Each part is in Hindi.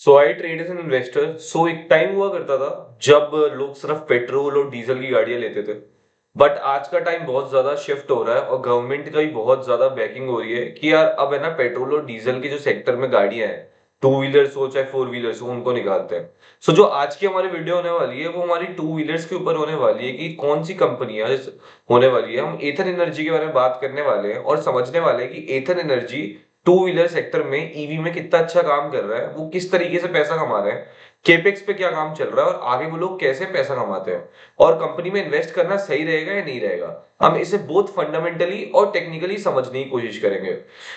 So I trade as an investor. So एक टाइम हुआ करता था जब लोग सिर्फ पेट्रोल और डीजल की गाड़ियां लेते थे। बट आज का टाइम बहुत ज्यादा शिफ्ट हो रहा है और गवर्नमेंट का भी बहुत ज्यादा बैकिंग हो रही है कि यार अब है ना पेट्रोल और डीजल के जो सेक्टर में गाड़ियां हैं, टू व्हीलर्स हो चाहे फोर व्हीलर्स हो, उनको निकालते हैं। सो जो आज की हमारी वीडियो होने वाली है वो हमारी टू व्हीलर्स के ऊपर होने वाली है कि कौन सी कंपनियां होने वाली है। हम एथर एनर्जी के बारे में बात करने वाले हैं और समझने वाले हैं कि एथर एनर्जी टू व्हीलर सेक्टर में ईवी में कितना अच्छा काम कर रहा है, वो किस तरीके से पैसा कमा रहे हैं, केपेक्स पे क्या काम चल रहा है और आगे वो लोग कैसे पैसा कमाते हैं, और कंपनी में इन्वेस्ट करना सही रहेगा या नहीं रहेगा। हम इसे बहुत फंडामेंटली और टेक्निकली समझने की कोशिश करेंगे।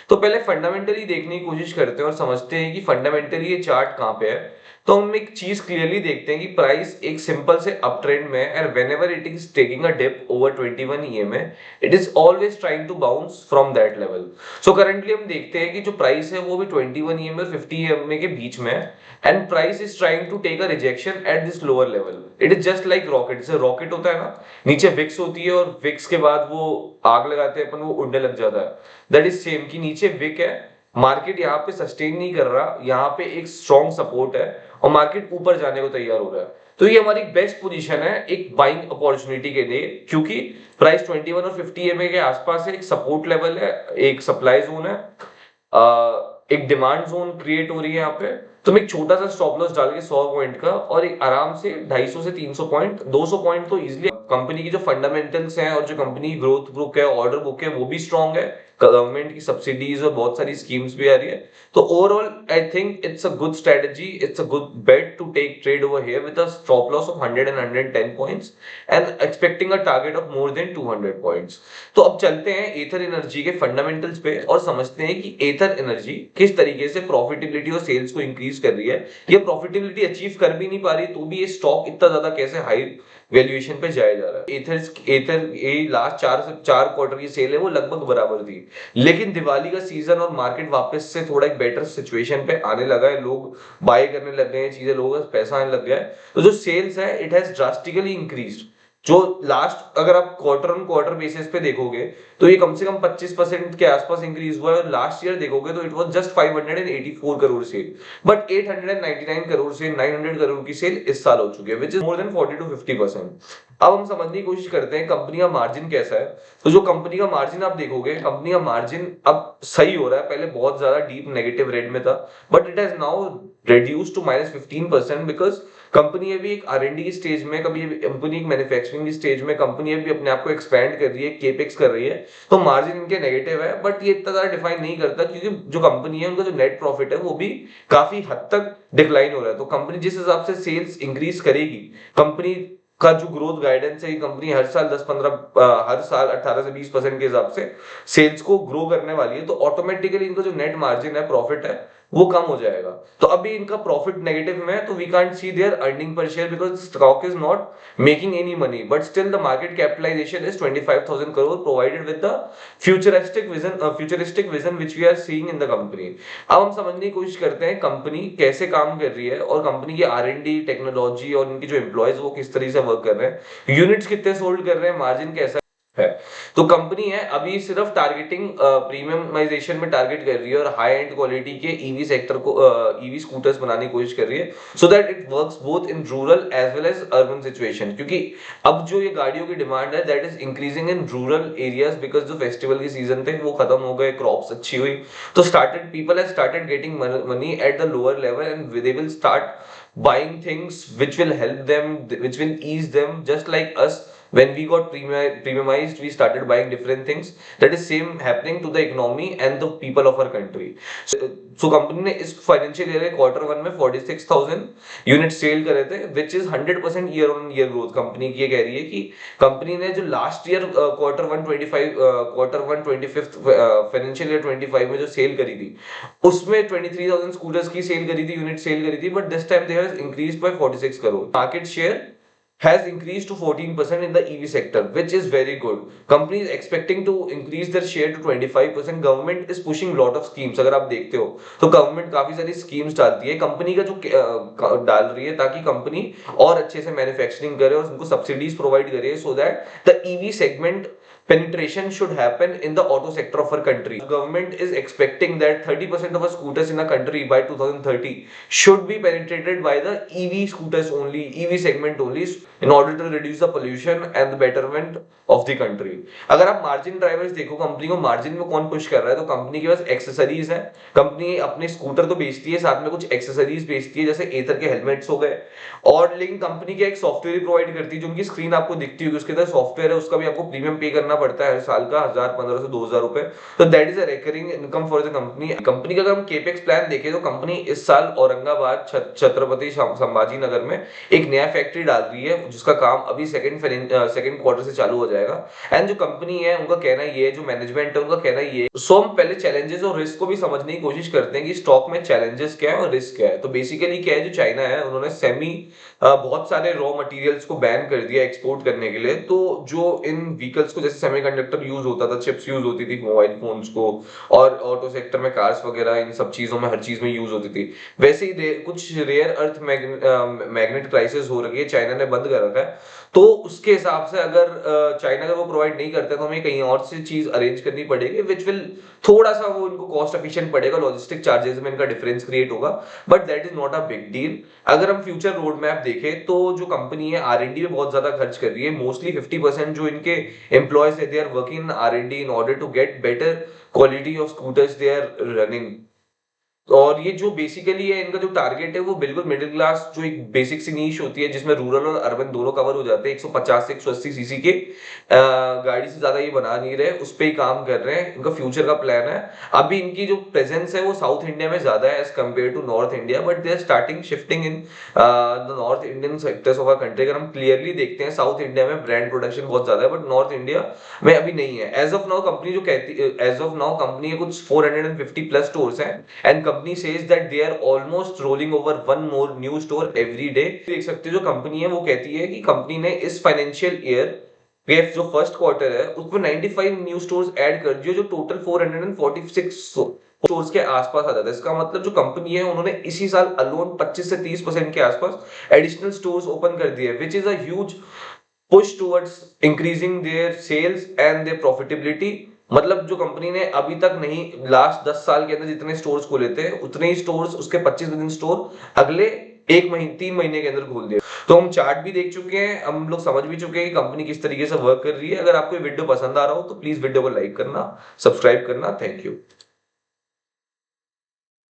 तो पहले फंडामेंटली देखने की कोशिश करते हैं और समझते हैं कि फंडामेंटली ये चार्ट कहां पे है। तो हम एक चीज क्लियरली देखते हैं कि प्राइस एक सिंपल से अप ट्रेंड में and whenever it is taking a dip over 21 EMA, it is always trying to bounce from that level. So currently हम देखते हैं कि जो प्राइस है वो भी 21 ईएमए और 50 ईएमए के बीच में है and price is trying to take a rejection at this lower level. It is just like rocket. जैसे रॉकेट होता है ना, नीचे विक्स होती है और विक्स के बाद वो आग लगाते हैं अपन, वो उड़ने लग जाता है। दैट इज सेम कि नीचे विक है, मार्केट यहाँ पे सस्टेन नहीं कर रहा, यहाँ पे एक स्ट्रॉन्ग सपोर्ट है और मार्केट ऊपर जाने को तैयार हो रहा है। तो ये हमारी बेस्ट पोजीशन है एक बाइंग अपॉर्चुनिटी के लिए, क्योंकि प्राइस 21 और 50 एमए के आसपास है, एक सपोर्ट लेवल है, एक सप्लाई जोन है, एक डिमांड जोन क्रिएट हो रही है यहाँ पे। तो मैं एक छोटा सा स्टॉप लॉस डाल के 100 पॉइंट का और एक आराम से 250 से 300 पॉइंट, 200 पॉइंट तो इजीली। कंपनी की जो फंडामेंटल्स हैं और जो कंपनी की ग्रोथ बुक है, ऑर्डर बुक है, वो भी स्ट्रांग है। गवर्नमेंट की सब्सिडीज और बहुत सारी स्कीम्स भी आ रही है। तो overall I think it's a good strategy, it's a good bet to take trade over here with a stop loss of 100 and 110 points and expecting a target of more than 200 points. तो अब चलते हैं एथर एनर्जी के फंडामेंटल्स पे और समझते हैं कि एथर एनर्जी किस तरीके से प्रॉफिटेबिलिटी और सेल्स को इंक्रीज कर रही है। ये प्रॉफिटेबिलिटी अचीव कर भी नहीं पा रही तो भी ये स्टॉक इतना ज्यादा कैसे हाई वैल्यूएशन पे जाया जा रहा है। एथर ये लास्ट चार क्वार्टर की सेल है वो लगभग बराबर थी, लेकिन दिवाली का सीजन और मार्केट वापस से थोड़ा एक बेटर सिचुएशन पे आने लगा है, लोग बाय करने लग गए हैं चीजें, लोगों का पैसा आने लग गया है। तो जो सेल्स है इट हैज ड्रास्टिकली इंक्रीज्ड। जो लास्ट अगर आप क्वार्टर ऑन क्वार्टर बेसिस पे देखोगे तो ये कम से कम 25% के आसपास इंक्रीज हुआ है, और लास्ट ईयर देखोगे तो it was just 584 crore sale, but 899 crore से 900 करोड़ की सेल इस साल हो चुकी है, which is more than 40 to 50%। अब हम समझने की कोशिश करते हैं कंपनी का मार्जिन कैसा है। तो जो कंपनी का मार्जिन आप देखोगे, कंपनी का मार्जिन अब सही हो रहा है, पहले बहुत ज्यादा डीप नेगेटिव रेट में था, but it has now reduced to -15% because company अभी एक आर&डी की स्टेज में, कभी कंपनी एक मैन्युफैक्चरिंग की स्टेज में, कंपनी अभी अपने आप को एक्सपैंड कर रही है, केपेक्स कर रही है। तो मार्जिन इनके नेगेटिव है, बट ये इतना ज्यादा डिफाइन नहीं करता क्योंकि जो कंपनी है उनका जो नेट प्रॉफिट है वो भी काफी हद तक डिक्लाइन हो रहा है। तो कंपनी जिस हिसाब से सेल्स इंक्रीज करेगी, कंपनी का जो ग्रोथ गाइडेंस है, कंपनी हर साल 10-15 हर साल 18 से 20% के हिसाब से सेल्स को ग्रो करने वाली है, तो ऑटोमेटिकली इनका जो नेट मार्जिन है, प्रॉफिट है, वो कम हो जाएगा। तो अभी इनका प्रॉफिट नेगेटिव में है, तो we can't see their earning per share because stock is not making any money, but still the market capitalization is 25,000 crore provided with the futuristic vision which we are seeing in the company. अब हम समझने की कोशिश करते हैं कंपनी कैसे काम कर रही है और कंपनी की आर&डी टेक्नोलॉजी और इनके जो एम्प्लॉयज वो किस तरीके से वर्क कर रहे हैं, यूनिट्स कितने सोल्ड कर रहे हैं, मार्जिन कैसा है। तो कंपनी है अभी सिर्फ टारगेटिंग प्रीमियमाइजेशन में टारगेट कर रही है और हाई एंड क्वालिटी के ईवी सेक्टर को, ईवी स्कूटर्स बनाने की कोशिश कर रही है, so that it works both in rural as well as urban situation. क्योंकि अब जो ये गाड़ियों की डिमांड है that is increasing in rural areas because जो फेस्टिवल के सीजन थे वो खत्म हो गए, क्रॉप्स अच्छी हुई, तो started people have started getting money at the lower level and they will start buying things which will help them, which will ease them, just like us when we got premiumized we started buying different things. That is same happening to the economy and the people of our country. So company ने इस फाइनेंशियल ईयर के क्वार्टर वन में 46,000 यूनिट सेल करे थे, which is 100% year on year growth. Company की ये कह रही है कि कंपनी ने जो last year quarter one 25 financial year 25 में जो सेल करी थी उसमें 23,000 स्कूटर्स की सेल करी थी, यूनिट सेल करी थी, but this time they have increased by 46 crore. Market share has increased to 14% in the EV sector, which is very good. Company is expecting to increase their share to 25%. Government is pushing lot of schemes. अगर आप देखते हो तो गवर्नमेंट काफी सारी स्कीम्स डालती है, कंपनी का जो डाल रही है ताकि कंपनी और अच्छे से मैन्युफैक्चरिंग करे और उनको सब्सिडीज प्रोवाइड करे, so that the EV segment penetration should happen in the auto sector of our country. Government is expecting that 30% of our scooters in the country by 2030 should be penetrated by the EV scooters only, EV segment only, in order to reduce the pollution and the betterment of the country. अगर आप मार्जिन ड्राइवर्स देखो, कंपनी को मार्जिन में कौन पुश कर रहा है, तो कंपनी के पास एक्सेसरीज है। कंपनी अपने स्कूटर तो बेचती है, साथ में कुछ एक्सेसरीज बेचती है, जैसे एथर के हेलमेट्स हो गए। और लेकिन कंपनी क्या एक सॉफ्टवेयर प्रोवाइड करती है, जो उनकी स्क्रीन आपको दिखती होगी, उसके अंदर सॉफ्टवेयर है, उसका भी आपको प्रीमियम पे करना पड़ता है हर साल का 1000-1500 से 2000 रुपए। तो that is a recurring income for the company. Company का अगर हम केपेक्स प्लान देखें तो कंपनी इस साल औरंगाबाद छत्रपति संभाजी नगर में एक नया फैक्ट्री डाल रही है, जिसका काम अभी सेकंड क्वार्टर से चालू हो जाएगा। एंड जो कंपनी है उनका कहना ये है, जो मैनेजमेंट है उनका कहना ये है। सो हम पहले चैलेंजेस और रिस्क को भी समझने की कोशिश करते हैं कि स्टॉक में चैलेंजेस क्या है और रिस्क क्या है। तो बेसिकली क्या है, जो चाइना है उन्होंने बहुत सारे रॉ मटेरियल्स को बैन कर दिया एक्सपोर्ट करने के लिए। तो जो इन व्हीकल्स को जैसे सेमीकंडक्टर यूज होता था, चिप्स यूज होती थी मोबाइल फोन्स को, और ऑटो सेक्टर में कार्स वगैरह, इन सब चीजों में हर चीज में यूज होती थी, वैसे ही कुछ रेयर अर्थ मैग्नेट क्राइसिस हो रही है, चाइना ने बंद कर रखा है। तो उसके हिसाब से अगर चाइना का वो प्रोवाइड नहीं करता, तो हमें कहीं और से चीज अरेंज करनी पड़ेगी, विच विल थोड़ा सा वो इनको कॉस्ट एफिशिएंट पड़ेगा, लॉजिस्टिक चार्जेस में इनका डिफरेंस क्रिएट होगा, but that is not a big deal. अगर हम फ्यूचर रोड मैप देखें तो जो कंपनी है R&D में बहुत ज्यादा खर्च कर रही है। मोस्टली 50% जो इनके एम्प्लॉयज है, they are working in R&D in order to get better quality of scooters they are running. और ये जो बेसिकली है, इनका जो टारगेट है वो बिल्कुल मिडिल क्लास, जो एक बेसिक सी नीश होती है जिसमें रूरल और अर्बन दोनों कवर हो जाते हैं, 150 से 180 सीसी के गाड़ी से ज्यादा ये बना नहीं रहे, उस पे ही काम कर रहे हैं। इनका फ्यूचर का प्लान है। अभी इनकी जो प्रेजेंस है वो साउथ इंडिया में ज्यादा है as compare to north India, but they are starting shifting in the north Indian sectors of our country. अगर हम क्लियरली देखते हैं, साउथ इंडिया में ब्रांड प्रोडक्शन बहुत ज्यादा है, बट नॉर्थ इंडिया में अभी नहीं है। एज ऑफ नाउ कंपनी जो कहती, एज ऑफ नाउ कंपनी के कुछ 450 प्लस स्टोर्स हैं, and company says that they are almost rolling over one more new store every day। देख सकते हो जो कंपनी है वो कहती है कि कंपनी ने इस फाइनेंशियल ईयर जो फर्स्ट क्वार्टर है उसमें 95 न्यू स्टोर्स ऐड कर दिए, जो टोटल 446 स्टोर्स के आसपास आ जाता है। इसका मतलब जो कंपनी है उन्होंने इसी साल अलोन 25 से 30% के आसपास एडिशनल स्टोर्स ओपन कर दिए, which is a huge push towards increasing their sales and their profitability. मतलब जो कंपनी ने अभी तक नहीं, लास्ट 10 साल के अंदर जितने स्टोर्स खोले थे उतने ही स्टोर्स, उसके 25 दिन स्टोर अगले 3 महीने के अंदर खोल दिए। तो हम चार्ट भी देख चुके हैं, हम लोग समझ भी चुके हैं कि कंपनी किस तरीके से वर्क कर रही है। अगर आपको वीडियो पसंद आ रहा हो तो प्लीज वीडियो को लाइक करना, सब्सक्राइब करना। Thank you.